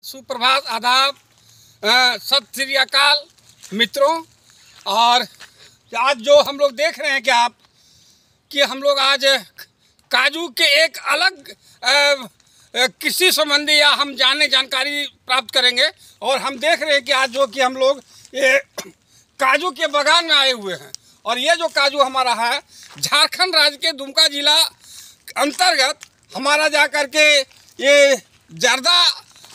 सुप्रभात, आदाब, सत श्री अकाल मित्रों। और आज जो हम लोग देख रहे हैं कि हम लोग आज काजू के एक अलग कृषि संबंधी या हम जानकारी प्राप्त करेंगे। और हम देख रहे हैं कि आज जो कि हम लोग ये काजू के बागान में आए हुए हैं। और ये जो काजू हमारा है झारखंड राज्य के दुमका जिला अंतर्गत हमारा जा कर के ये जर्दा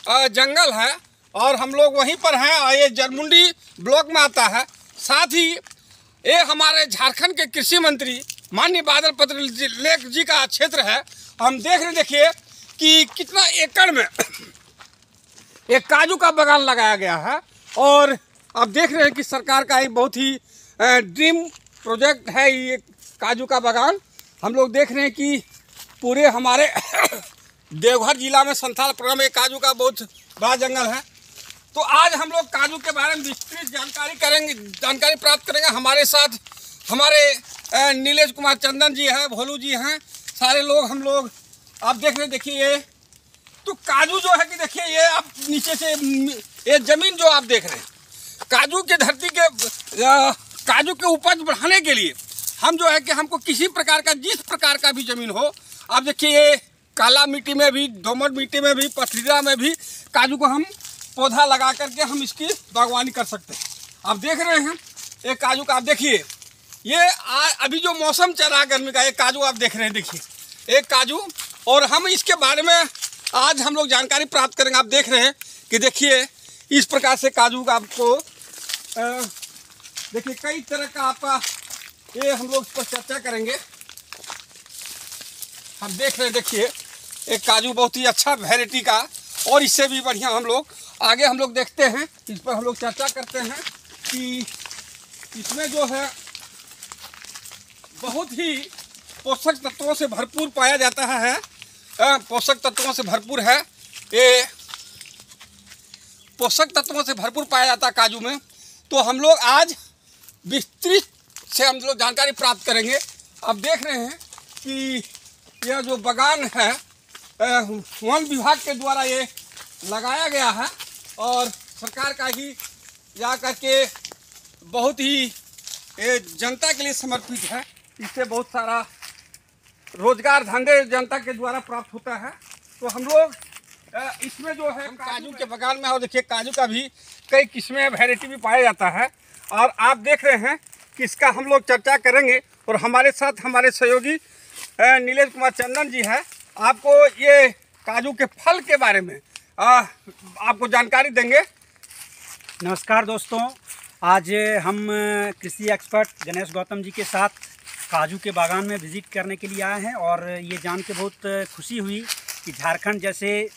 जंगल है और हम लोग वहीं पर हैं। और ये जरमुंडी ब्लॉक में आता है। साथ ही ये हमारे झारखंड के कृषि मंत्री माननीय बादल पत्रलेख जी का क्षेत्र है। हम देख रहे देखिए कि कितना एकड़ में एक काजू का बागान लगाया गया है। और आप देख रहे हैं कि सरकार का एक बहुत ही ड्रीम प्रोजेक्ट है ये काजू का बागान। हम लोग देख रहे हैं कि पूरे हमारे देवघर जिला में संथालपुर में काजू का बहुत बड़ा जंगल है। तो आज हम लोग काजू के बारे में विस्तृत जानकारी प्राप्त करेंगे। हमारे साथ हमारे नीलेश कुमार चंदन जी हैं, भोलू जी हैं, सारे लोग हम लोग आप देख रहे हैं। देखिए ये तो काजू जो है कि देखिए ये आप नीचे से ये ज़मीन जो आप देख रहे हैं काजू के धरती के काजू के उपज बढ़ाने के लिए हम जो है कि हमको किसी प्रकार का जिस प्रकार का भी ज़मीन हो, आप देखिए ये काला मिट्टी में भी, दोमट मिट्टी में भी, पथरीला में भी काजू को हम पौधा लगा करके हम इसकी बागवानी कर सकते हैं। आप देख रहे हैं ये काजू का, आप देखिए ये अभी जो मौसम चल रहा है गर्मी का, ये काजू आप देख रहे हैं। देखिए एक काजू, और हम इसके बारे में आज हम लोग जानकारी प्राप्त करेंगे। आप देख रहे हैं कि देखिए इस प्रकार से काजू का आपको देखिए कई तरह का आपका ये हम लोग इस पर चर्चा करेंगे। हम देख रहे हैं देखिए एक काजू बहुत ही अच्छा वैरायटी का, और इससे भी बढ़िया हम लोग देखते हैं, इस पर हम लोग चर्चा करते हैं कि इसमें जो है बहुत ही पोषक तत्वों से भरपूर पाया जाता है। पोषक तत्वों से भरपूर है ये, पोषक तत्वों से भरपूर पाया जाता है काजू में। तो हम लोग आज विस्तृत से हम लोग जानकारी प्राप्त करेंगे। आप देख रहे हैं कि यह जो बागान है वन विभाग के द्वारा ये लगाया गया है और सरकार का ही जा करके बहुत ही ये जनता के लिए समर्पित है। इससे बहुत सारा रोजगार धंधे जनता के द्वारा प्राप्त होता है। तो हम लोग इसमें जो है काजू के बागान में, और देखिए काजू का भी कई किस्में वैरायटी भी पाया जाता है। और आप देख रहे हैं कि इसका हम लोग चर्चा करेंगे। और हमारे साथ हमारे सहयोगी नीलेश कुमार चंदन जी है, आपको ये काजू के फल के बारे में आपको जानकारी देंगे। नमस्कार दोस्तों, आज हम कृषि एक्सपर्ट गणेश गौतम जी के साथ काजू के बागान में विज़िट करने के लिए आए हैं। और ये जान के बहुत खुशी हुई कि झारखंड जैसे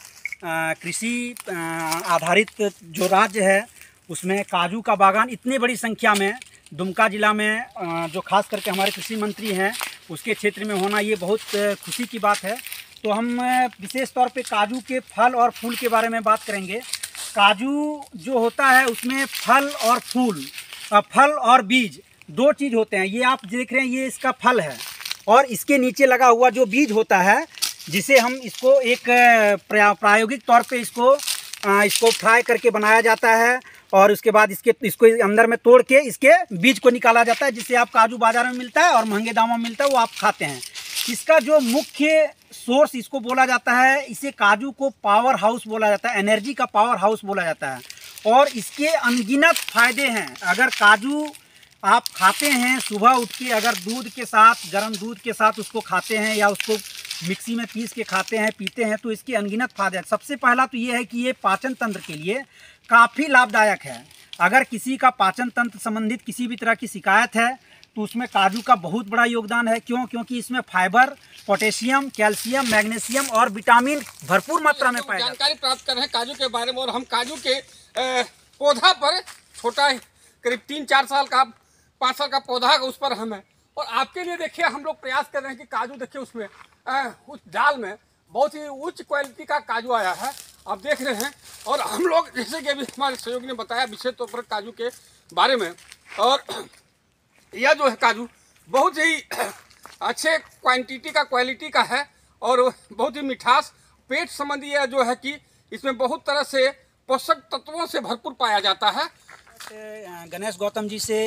कृषि आधारित जो राज्य है उसमें काजू का बागान इतनी बड़ी संख्या में दुमका जिला में जो खास करके हमारे कृषि मंत्री हैं उसके क्षेत्र में होना, ये बहुत खुशी की बात है। तो हम विशेष तौर पे काजू के फल और फूल के बारे में बात करेंगे। काजू जो होता है उसमें फल और फूल, फल और बीज दो चीज़ होते हैं। ये आप देख रहे हैं ये इसका फल है, और इसके नीचे लगा हुआ जो बीज होता है जिसे हम इसको एक प्रायोगिक तौर पे इसको फ्राई करके बनाया जाता है। और उसके बाद इसको अंदर में तोड़ के इसके बीज को निकाला जाता है, जिससे आप काजू बाज़ार में मिलता है और महंगे दामों में मिलता है, वो आप खाते हैं। इसका जो मुख्य सोर्स इसको बोला जाता है, इसे काजू को पावर हाउस बोला जाता है, एनर्जी का पावर हाउस बोला जाता है। और इसके अनगिनत फ़ायदे हैं। अगर काजू आप खाते हैं सुबह उठ के, अगर दूध के साथ, गर्म दूध के साथ उसको खाते हैं या उसको मिक्सी में पीस के खाते हैं, पीते हैं, तो इसके अनगिनत फायदे हैं। सबसे पहला तो ये है कि ये पाचन तंत्र के लिए काफ़ी लाभदायक है। अगर किसी का पाचन तंत्र संबंधित किसी भी तरह की शिकायत है तो उसमें काजू का बहुत बड़ा योगदान है। क्योंकि इसमें फाइबर, पोटेशियम, कैल्शियम, मैग्नीशियम और विटामिन भरपूर मात्रा में पाया जाता है। जानकारी प्राप्त कर रहे हैं काजू के बारे में। और हम काजू के पौधा पर छोटा करीब 3-4 साल का 5 साल का पौधा उस पर हम है। और आपके लिए देखिए हम लोग प्रयास कर रहे हैं कि काजू देखिए उसमें उस डाल में बहुत ही उच्च क्वालिटी का काजू आया है, आप देख रहे हैं। और हम लोग जैसे कि अभी हमारे सहयोगी ने बताया विशेष तौर पर काजू के बारे में। और यह जो है काजू बहुत ही अच्छे क्वांटिटी का, क्वालिटी का है और बहुत ही मिठास पेट संबंधी जो है कि इसमें बहुत तरह से पोषक तत्वों से भरपूर पाया जाता है। गणेश गौतम जी से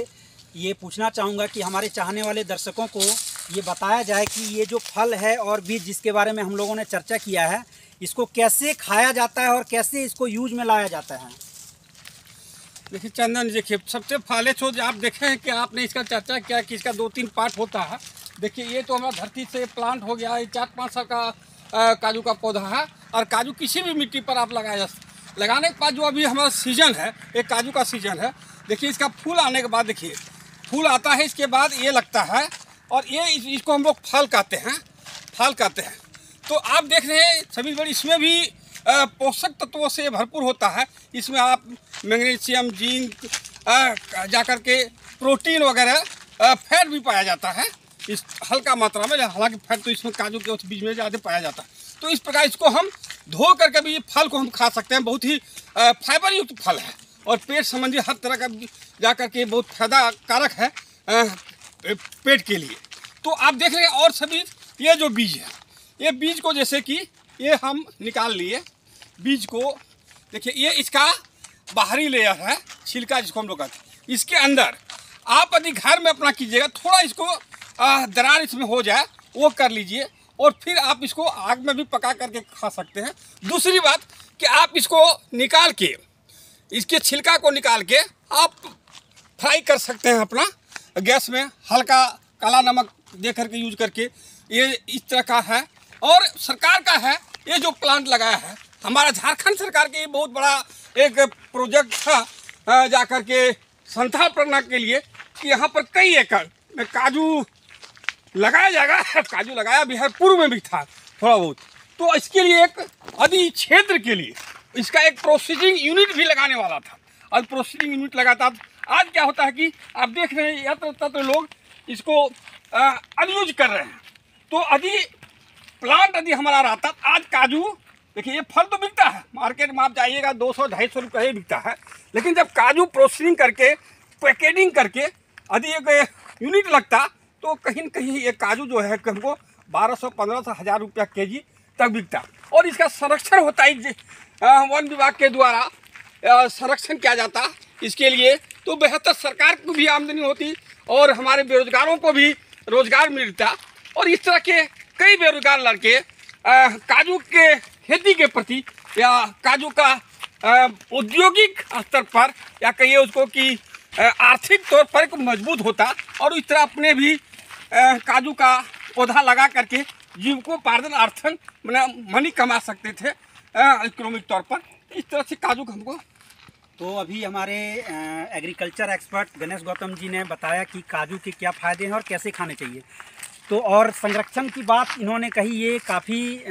ये पूछना चाहूँगा कि हमारे चाहने वाले दर्शकों को ये बताया जाए कि ये जो फल है और बीज जिसके बारे में हम लोगों ने चर्चा किया है, इसको कैसे खाया जाता है और कैसे इसको यूज में लाया जाता है। देखिए चंदन, देखिए सबसे पहले तो आप देखें कि आपने इसका चर्चा किया कि इसका 2-3 पार्ट होता है। देखिए ये तो हमारा धरती से प्लांट हो गया, ये 4-5 साल का काजू का पौधा है और काजू किसी भी मिट्टी पर आप लगाने के बाद जो अभी हमारा सीजन है, एक काजू का सीजन है। देखिए इसका फूल आने के बाद, देखिए फूल आता है, इसके बाद ये लगता है और ये इसको हम लोग फल कहते हैं, फल कहते हैं। तो आप देख रहे हैं सभी बड़ी, इसमें भी पोषक तत्वों से भरपूर होता है। इसमें आप मैग्नीशियम, जिंक, जाकर के प्रोटीन वगैरह, फैट भी पाया जाता है इस हल्का मात्रा में। हालांकि फैट तो इसमें काजू के उस बीज में ज़्यादा पाया जाता है। तो इस प्रकार इसको हम धो करके भी फल को हम खा सकते हैं। बहुत ही फाइबर युक्त फल है और पेट संबंधी हर तरह का जाकर के बहुत फायदा कारक है पेट के लिए। तो आप देख रहे हैं और सभी ये जो बीज है, ये बीज को जैसे कि ये हम निकाल लिए बीज को। देखिए ये इसका बाहरी लेयर है, छिलका जिसको हम लोग कहते हैं। इसके अंदर आप यदि घर में अपना कीजिएगा, थोड़ा इसको दरार इसमें हो जाए वो कर लीजिए और फिर आप इसको आग में भी पका करके खा सकते हैं। दूसरी बात कि आप इसको निकाल के, इसके छिलका को निकाल के आप फ्राई कर सकते हैं अपना गैस में, हल्का काला नमक दे करके यूज करके। ये इस तरह का है और सरकार का है ये जो प्लांट लगाया है, हमारा झारखंड सरकार के ये बहुत बड़ा एक प्रोजेक्ट था जाकर के संथापना के लिए कि यहाँ पर कई एकड़ में काजू लगाया जाएगा। काजू लगाया बिहार पूर्व में भी था थोड़ा बहुत, तो इसके लिए एक आदि क्षेत्र के लिए इसका एक प्रोसेसिंग यूनिट भी लगाने वाला था और प्रोसेसिंग यूनिट लगाता। आज क्या होता है कि आप देख रहे हैं यत्र तत्र लोग इसको अनयूज कर रहे हैं। तो यदि प्लांट यदि हमारा रहता, आज काजू देखिए ये फल तो बिकता है मार्केट में, आप जाइएगा 200-250 रुपये बिकता है। लेकिन जब काजू प्रोसेसिंग करके पैकेजिंग करके यदि एक यूनिट लगता तो कहीं न कहीं ये काजू जो है हमको 1200-1500 हज़ार रुपया केजी तक बिकता। और इसका संरक्षण होता है, वन विभाग के द्वारा संरक्षण किया जाता इसके लिए, तो बेहतर सरकार को भी आमदनी होती और हमारे बेरोजगारों को भी रोजगार मिलता। और इस तरह के कई बेरोजगार लड़के काजू के खेती के प्रति या काजू का औद्योगिक स्तर पर या कहिए उसको कि आर्थिक तौर पर मजबूत होता और इस तरह अपने भी काजू का पौधा लगा करके जीविकोपार्जन अर्थन मनी कमा सकते थे इकोनॉमिक तौर पर। इस तरह से काजू हमको। तो अभी हमारे एग्रीकल्चर एक्सपर्ट गणेश गौतम जी ने बताया कि काजू के क्या फ़ायदे हैं और कैसे खाने चाहिए। तो और संरक्षण की बात इन्होंने कही, ये काफ़ी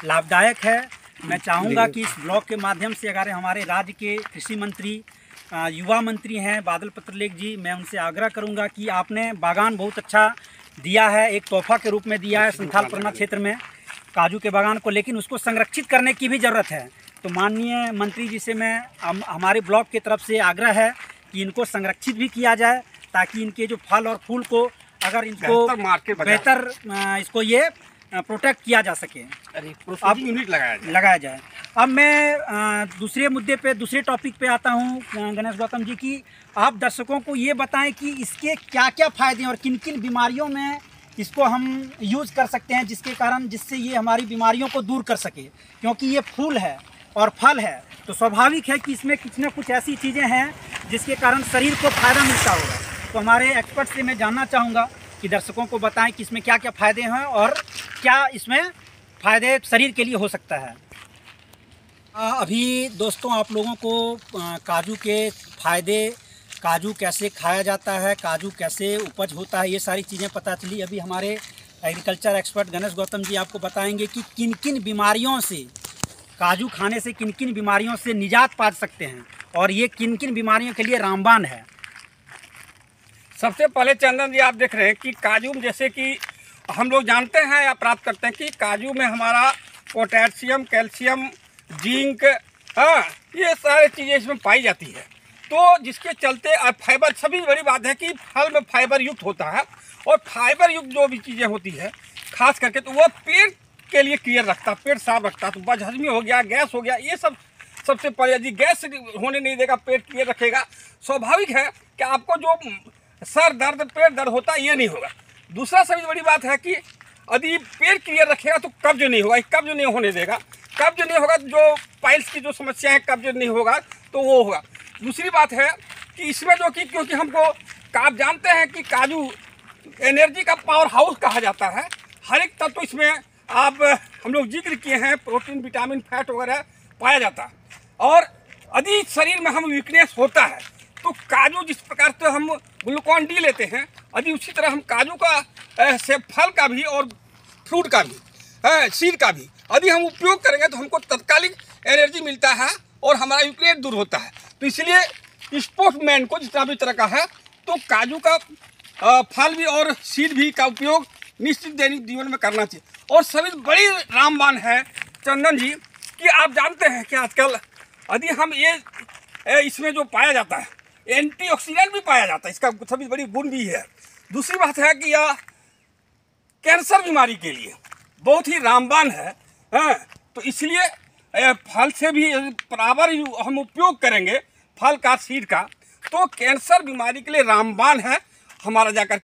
लाभदायक है। मैं चाहूँगा कि इस ब्लॉग के माध्यम से अगर हमारे राज्य के कृषि मंत्री, युवा मंत्री हैं बादल पत्रलेख जी, मैं उनसे आग्रह करूंगा कि आपने बागान बहुत अच्छा दिया है, एक तोहफा के रूप में दिया है संथाल परगना क्षेत्र में काजू के बागान को, लेकिन उसको संरक्षित करने की भी ज़रूरत है। तो माननीय मंत्री जी से मैं हमारे ब्लॉक की तरफ से आग्रह है कि इनको संरक्षित भी किया जाए ताकि इनके जो फल और फूल को अगर इनको बेहतर इसको ये प्रोटेक्ट किया जा सके, अब यूनिट लगाया जाए। अब मैं दूसरे मुद्दे पे, दूसरे टॉपिक पे आता हूँ गणेश गौतम जी की। आप दर्शकों को ये बताएं कि इसके क्या क्या फ़ायदे हैं और किन किन बीमारियों में इसको हम यूज़ कर सकते हैं जिससे ये हमारी बीमारियों को दूर कर सके। क्योंकि ये फूल है और फल है तो स्वाभाविक है कि इसमें कुछ न कुछ ऐसी चीज़ें हैं जिसके कारण शरीर को फ़ायदा मिलता होगा। तो हमारे एक्सपर्ट से मैं जानना चाहूँगा कि दर्शकों को बताएं कि इसमें क्या क्या फ़ायदे हैं और क्या इसमें फ़ायदे शरीर के लिए हो सकता है। अभी दोस्तों आप लोगों को काजू के फ़ायदे, काजू कैसे खाया जाता है, काजू कैसे उपज होता है, ये सारी चीज़ें पता चली। अभी हमारे एग्रीकल्चर एक्सपर्ट गणेश गौतम जी आपको बताएंगे कि किन किन बीमारियों से, काजू खाने से किन किन बीमारियों से निजात पा सकते हैं और ये किन किन बीमारियों के लिए रामबाण है। सबसे पहले चंदन जी आप देख रहे हैं कि काजू में जैसे कि हम लोग जानते हैं या प्राप्त करते हैं कि काजू में हमारा पोटेशियम, कैल्शियम, जिंक, ये सारी चीज़ें इसमें पाई जाती है। तो जिसके चलते फाइबर, सभी बड़ी बात है कि फल में फाइबर युक्त होता है और फाइबर युक्त जो भी चीज़ें होती है खास करके तो वो पेट के लिए क्लियर रखता है, पेट साफ रखता है। तो बदहजमी हो गया, गैस हो गया, ये सब सबसे पहले यदि गैस होने नहीं देगा, पेट क्लियर रखेगा, स्वाभाविक है कि आपको जो सर दर्द, पेट दर्द होता है ये नहीं होगा। दूसरा सबसे बड़ी बात है कि यदि पेट क्लियर रखेगा तो कब्ज नहीं होगा, कब्ज नहीं होने देगा। कब्ज नहीं होगा तो जो पाइल्स की जो समस्या है, कब्ज नहीं होगा तो वो होगा। दूसरी बात है कि इसमें जो कि क्योंकि हमको आप जानते हैं कि काजू एनर्जी का पावर हाउस कहा जाता है। हर एक तत्व इसमें आप हम लोग जिक्र किए हैं, प्रोटीन, विटामिन, फैट वगैरह पाया जाता है। और यदि शरीर में हम वीकनेस होता है तो काजू जिस प्रकार से हम ग्लूकॉन डी लेते हैं, यदि उसी तरह हम काजू का से फल का भी और फ्रूट का भी, सीड का भी यदि हम उपयोग करेंगे तो हमको तत्कालिक एनर्जी मिलता है और हमारा वीकनेस दूर होता है। तो इसलिए स्पोर्ट्समैन को जितना भी तरह का है तो काजू का फल भी और सीड भी का उपयोग निश्चित दैनिक जीवन में करना चाहिए। और सभी बड़ी रामबाण है चंदन जी कि आप जानते हैं कि आजकल यदि हम ये इसमें जो पाया जाता है एंटीऑक्सीडेंट भी पाया जाता है, इसका सभी बड़ी गुण भी है। दूसरी बात है कि यह कैंसर बीमारी के लिए बहुत ही रामबाण है, तो इसलिए फल से भी बराबर हम उपयोग करेंगे, फल का, सीड का, तो कैंसर बीमारी के लिए रामबाण है हमारा जाकर